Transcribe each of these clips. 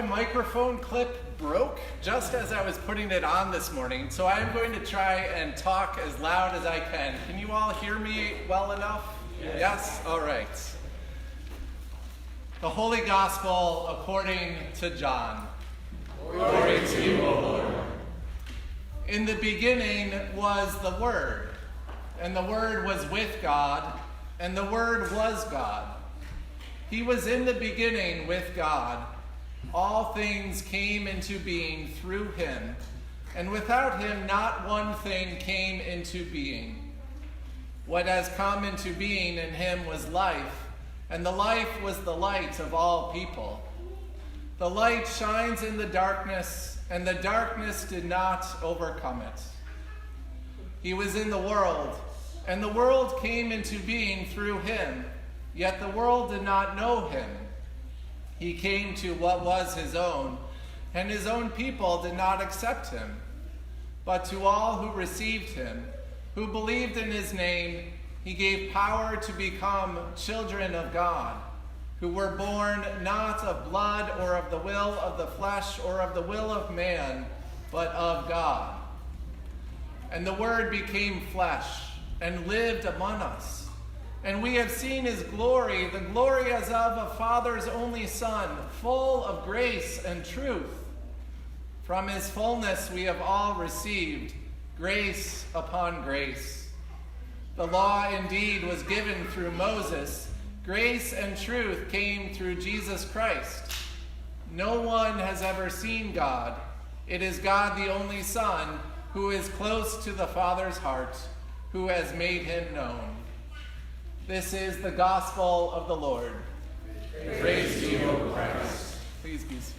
My microphone clip broke just as I was putting it on this morning, so I'm going to try and talk as loud as I can. Can you all hear me well enough? Yes? All right. The Holy Gospel according to John. Glory to you, O Lord. In the beginning was the Word, and the Word was with God, and the Word was God. He was in the beginning with God. All things came into being through him, and without him not one thing came into being. What has come into being in him was life, and the life was the light of all people. The light shines in the darkness, and the darkness did not overcome it. He was in the world, and the world came into being through him, yet the world did not know him. He came to what was his own, and his own people did not accept him. But to all who received him, who believed in his name, he gave power to become children of God, who were born not of blood or of the will of the flesh or of the will of man, but of God. And the Word became flesh and lived among us. And we have seen his glory, the glory as of a Father's only Son, full of grace and truth. From his fullness we have all received grace upon grace. The law indeed was given through Moses. Grace and truth came through Jesus Christ. No one has ever seen God. It is God the only Son, who is close to the Father's heart, who has made him known. This is the gospel of the Lord. Praise to you, O Christ. Please be seated.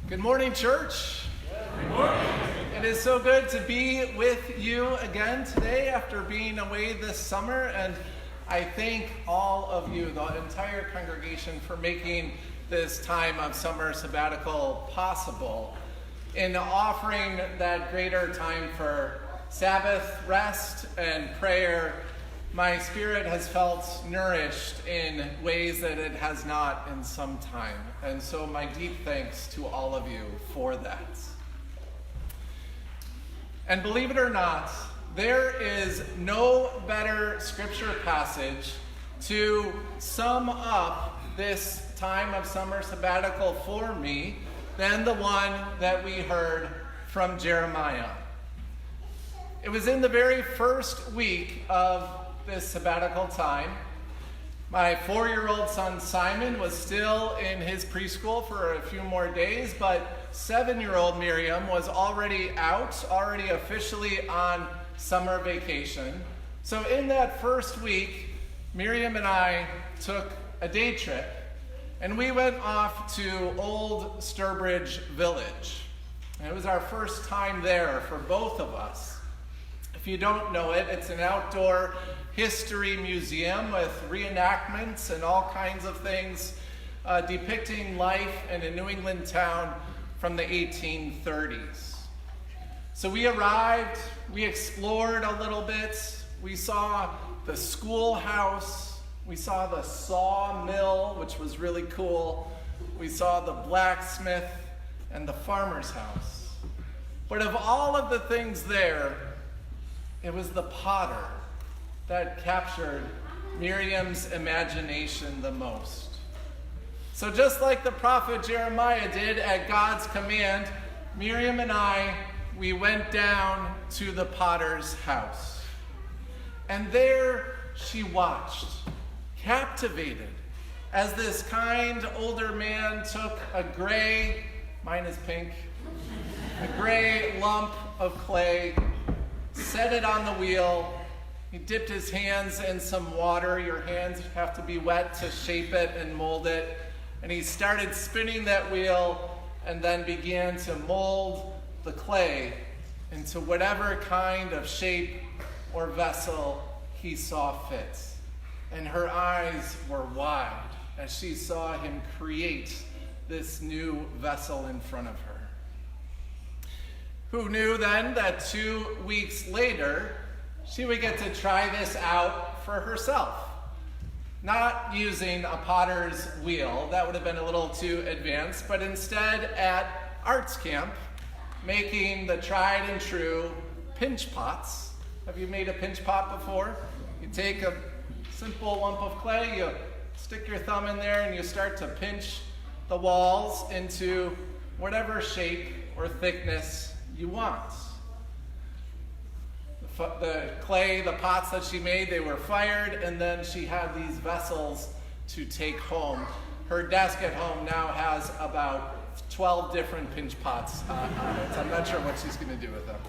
Good morning, church. Good morning. It is so good to be with you again today after being away this summer, and I thank all of you, the entire congregation, for making this time of summer sabbatical possible in offering that greater time for Sabbath rest and prayer. My spirit has felt nourished in ways that it has not in some time, and so my deep thanks to all of you for that. And believe it or not, there is no better scripture passage to sum up this time of summer sabbatical for me than the one that we heard from Jeremiah. It was in the very first week of this sabbatical time. My 4-year-old son Simon was still in his preschool for a few more days, but 7-year-old Miriam was already out, already officially on summer vacation. So in that first week, Miriam and I took a day trip, and we went off to Old Sturbridge Village. And it was our first time there for both of us. If you don't know it, it's an outdoor history museum with reenactments and all kinds of things depicting life in a New England town from the 1830s. So we arrived, we explored a little bit, we saw the schoolhouse, we saw the sawmill, which was really cool, we saw the blacksmith and the farmer's house. But of all of the things there, it was the potter that captured Miriam's imagination the most. So just like the prophet Jeremiah did at God's command, Miriam and we went down to the potter's house. And there she watched, captivated, as this kind older man took a gray, mine is pink, a gray lump of clay, set it on the wheel. He dipped his hands in some water. Your hands have to be wet to shape it and mold it. And he started spinning that wheel and then began to mold the clay into whatever kind of shape or vessel he saw fit. And her eyes were wide as she saw him create this new vessel in front of her. Who knew then that 2 weeks later, she would get to try this out for herself? Not using a potter's wheel, that would have been a little too advanced, but instead at arts camp, making the tried and true pinch pots. Have you made a pinch pot before? You take a simple lump of clay, you stick your thumb in there, and you start to pinch the walls into whatever shape or thickness you want. The clay, the pots that she made, they were fired, and then she had these vessels to take home. Her desk at home now has about 12 different pinch pots on it. I'm not sure what she's going to do with them.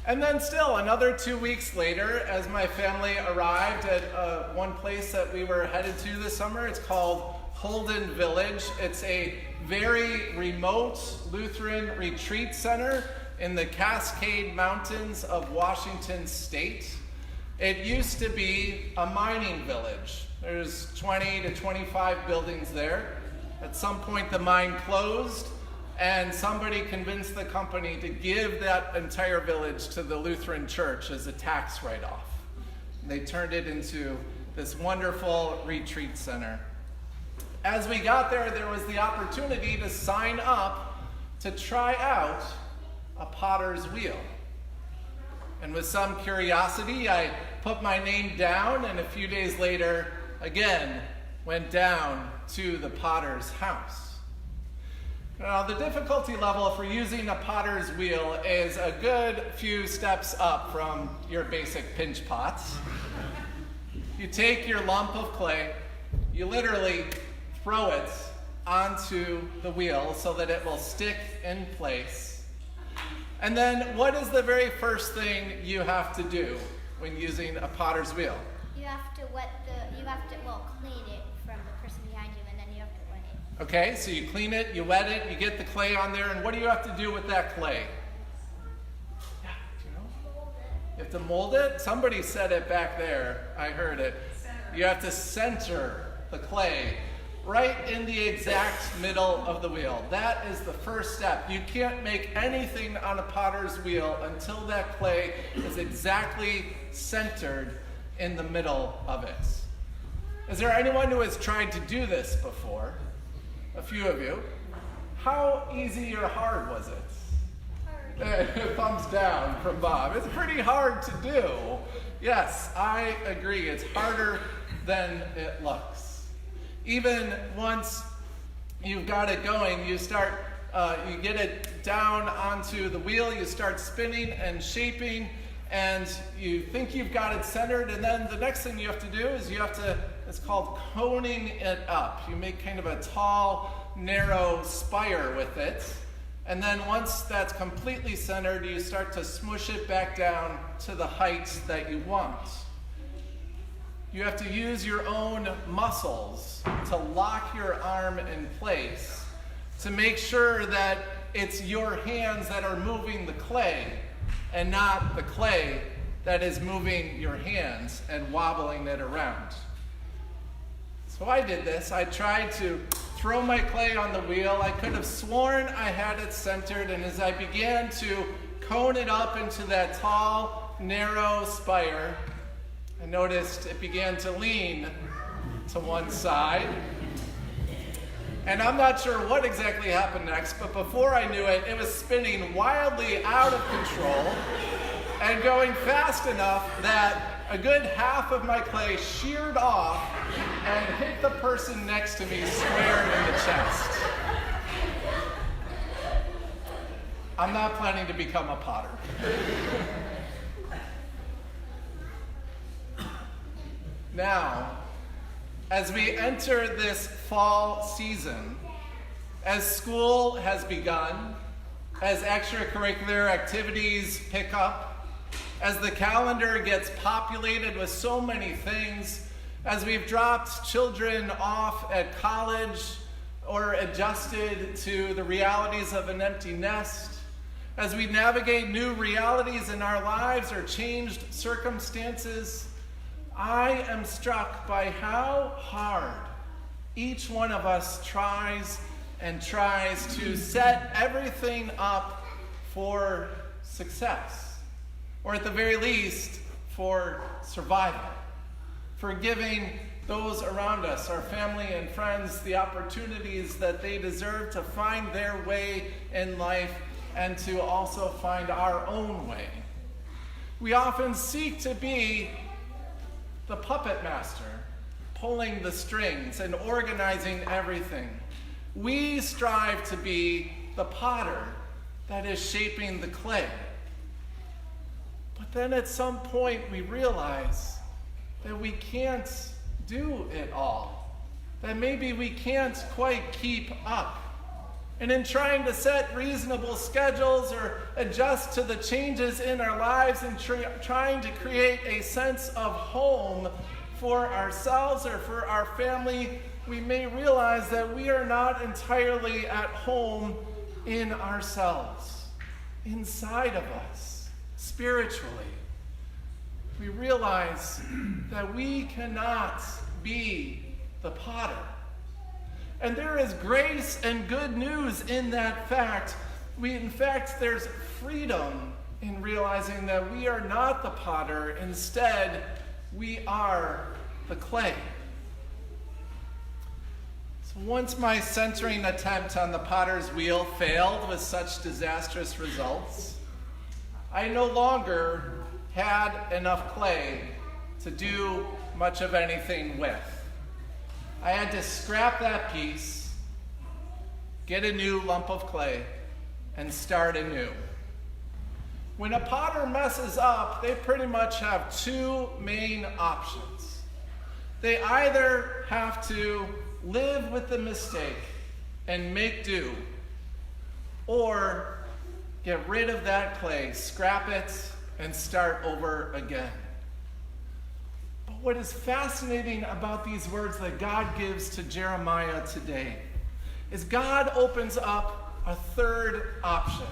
And then still another 2 weeks later, as my family arrived at one place that we were headed to this summer, it's called Holden Village. It's a very remote Lutheran retreat center in the Cascade Mountains of Washington State. It used to be a mining village. There's 20 to 25 buildings there. At some point the mine closed, and somebody convinced the company to give that entire village to the Lutheran Church as a tax write-off. They turned it into this wonderful retreat center. As we got there, there was the opportunity to sign up to try out a potter's wheel. And with some curiosity, I put my name down, and a few days later, again, went down to the potter's house. Now, the difficulty level for using a potter's wheel is a good few steps up from your basic pinch pots. You take your lump of clay, you literally throw it onto the wheel so that it will stick in place. And then what is the very first thing you have to do when using a potter's wheel? You have to clean it from the person behind you, and then you have to wet it. Okay, so you clean it, you wet it, you get the clay on there, and what do you have to do with that clay? Yeah, do you know? Mold it. You have to mold it? Somebody said it back there. I heard it. You have to center the clay right in the exact middle of the wheel. That is the first step. You can't make anything on a potter's wheel until that clay is exactly centered in the middle of it. Is there anyone who has tried to do this before? A few of you. How easy or hard was it? Hard. Thumbs down from Bob. It's pretty hard to do. Yes, I agree. It's harder than it looks. Even once you've got it going, you get it down onto the wheel, you start spinning and shaping, and you think you've got it centered, and then the next thing you have to do is it's called coning it up. You make kind of a tall, narrow spire with it, and then once that's completely centered, you start to smush it back down to the height that you want. You have to use your own muscles to lock your arm in place to make sure that it's your hands that are moving the clay and not the clay that is moving your hands and wobbling it around. So I did this. I tried to throw my clay on the wheel. I could have sworn I had it centered, and as I began to cone it up into that tall, narrow spire, I noticed it began to lean to one side. And I'm not sure what exactly happened next, but before I knew it, it was spinning wildly out of control and going fast enough that a good half of my clay sheared off and hit the person next to me square in the chest. I'm not planning to become a potter. Now, as we enter this fall season, as school has begun, as extracurricular activities pick up, as the calendar gets populated with so many things, as we've dropped children off at college or adjusted to the realities of an empty nest, as we navigate new realities in our lives or changed circumstances, I am struck by how hard each one of us tries and tries to set everything up for success, or at the very least, for survival, for giving those around us, our family and friends, the opportunities that they deserve to find their way in life and to also find our own way. We often seek to be the puppet master, pulling the strings and organizing everything. We strive to be the potter that is shaping the clay. But then at some point we realize that we can't do it all, that maybe we can't quite keep up. And in trying to set reasonable schedules or adjust to the changes in our lives and trying to create a sense of home for ourselves or for our family, we may realize that we are not entirely at home in ourselves, inside of us, spiritually. We realize that we cannot be the potter. And there is grace and good news in that fact. In fact, there's freedom in realizing that we are not the potter. Instead, we are the clay. So once my centering attempt on the potter's wheel failed with such disastrous results, I no longer had enough clay to do much of anything with. I had to scrap that piece, get a new lump of clay, and start anew. When a potter messes up, they pretty much have two main options. They either have to live with the mistake and make do, or get rid of that clay, scrap it, and start over again. But what is fascinating about these words that God gives to Jeremiah today is God opens up a third option,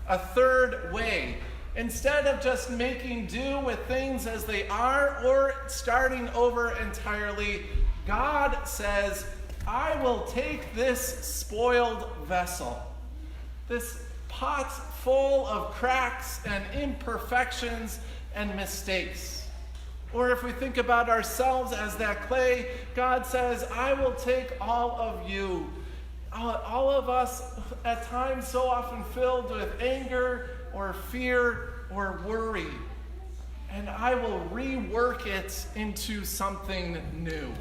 a third way. Instead of just making do with things as they are or starting over entirely, God says, I will take this spoiled vessel, this pot full of cracks and imperfections and mistakes. Or if we think about ourselves as that clay, God says, I will take all of you, all of us at times so often filled with anger or fear or worry, and I will rework it into something new.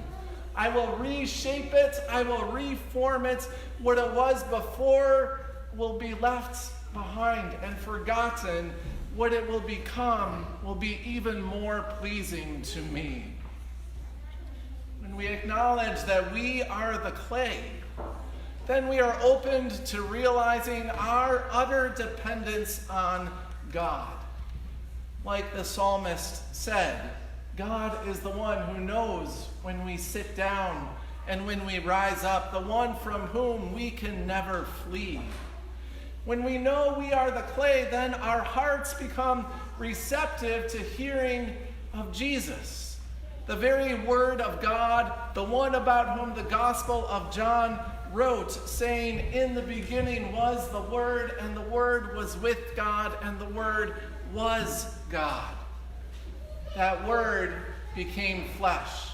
I will reshape it, I will reform it. What it was before will be left behind and forgotten. What it will become will be even more pleasing to me. When we acknowledge that we are the clay, then we are opened to realizing our utter dependence on God. Like the psalmist said, God is the one who knows when we sit down and when we rise up, the one from whom we can never flee. When we know we are the clay, then our hearts become receptive to hearing of Jesus, the very Word of God, the one about whom the Gospel of John wrote, saying, in the beginning was the Word, and the Word was with God, and the Word was God. That Word became flesh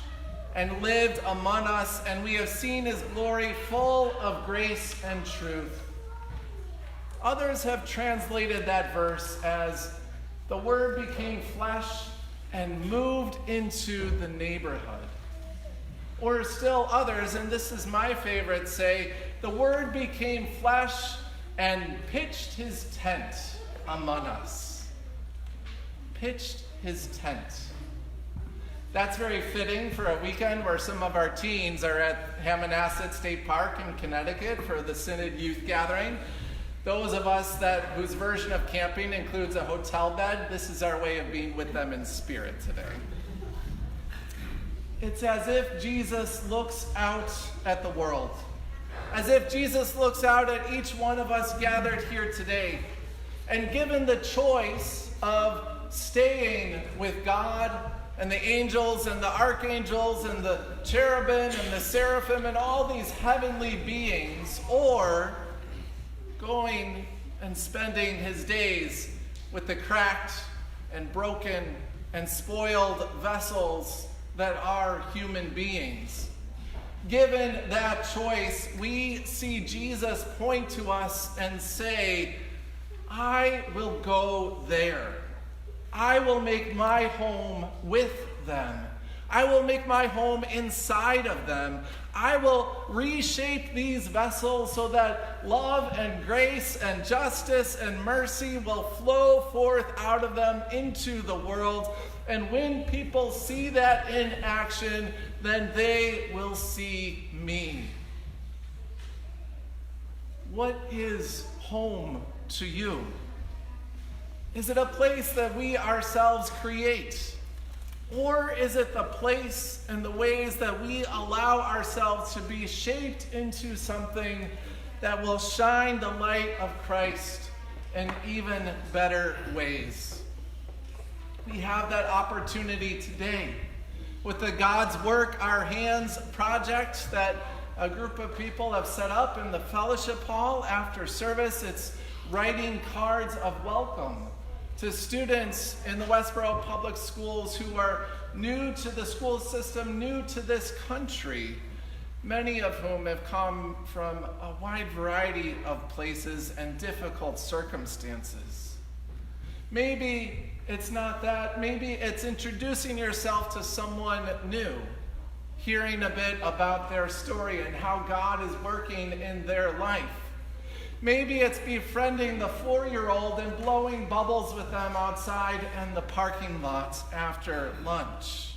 and lived among us, and we have seen his glory full of grace and truth. Others have translated that verse as the Word became flesh and moved into the neighborhood. Or still others, and this is my favorite, say, the Word became flesh and pitched his tent among us. Pitched his tent. That's very fitting for a weekend where some of our teens are at Hammonasset State Park in Connecticut for the Synod Youth Gathering. Those of us whose version of camping includes a hotel bed, this is our way of being with them in spirit today. It's as if Jesus looks out at the world, as if Jesus looks out at each one of us gathered here today, and given the choice of staying with God and the angels and the archangels and the cherubim and the seraphim and all these heavenly beings, or going and spending his days with the cracked and broken and spoiled vessels that are human beings. Given that choice, we see Jesus point to us and say, I will go there. I will make my home with them. I will make my home inside of them. I will reshape these vessels so that love and grace and justice and mercy will flow forth out of them into the world. And when people see that in action, then they will see me. What is home to you? Is it a place that we ourselves create? Or is it the place and the ways that we allow ourselves to be shaped into something that will shine the light of Christ in even better ways? We have that opportunity today with the God's Work Our Hands project that a group of people have set up in the fellowship hall after service. It's writing cards of welcome to students in the Westboro Public Schools who are new to the school system, new to this country, many of whom have come from a wide variety of places and difficult circumstances. Maybe it's not that. Maybe it's introducing yourself to someone new, hearing a bit about their story and how God is working in their life. Maybe it's befriending the 4-year-old and blowing bubbles with them outside in the parking lot after lunch.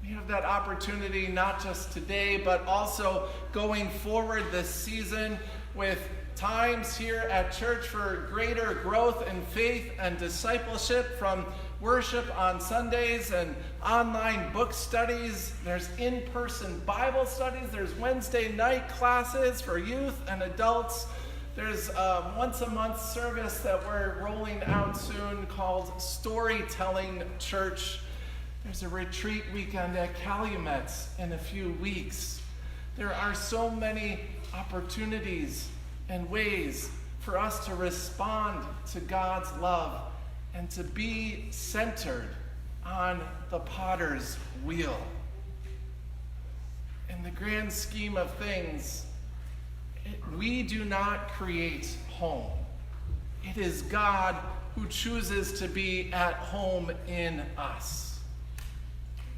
We have that opportunity not just today, but also going forward this season with times here at church for greater growth in faith and discipleship, from worship on Sundays and online book studies. There's in-person Bible studies. There's Wednesday night classes for youth and adults. There's a once-a-month service that we're rolling out soon called Storytelling Church. There's a retreat weekend at Calumet in a few weeks. There are so many opportunities and ways for us to respond to God's love and to be centered on the potter's wheel. In the grand scheme of things, we do not create home. It is God who chooses to be at home in us.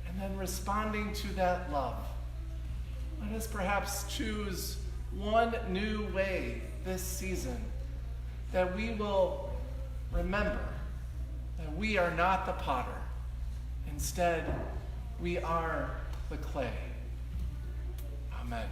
And then responding to that love, let us perhaps choose one new way this season that we will remember that we are not the potter. Instead, we are the clay. Amen.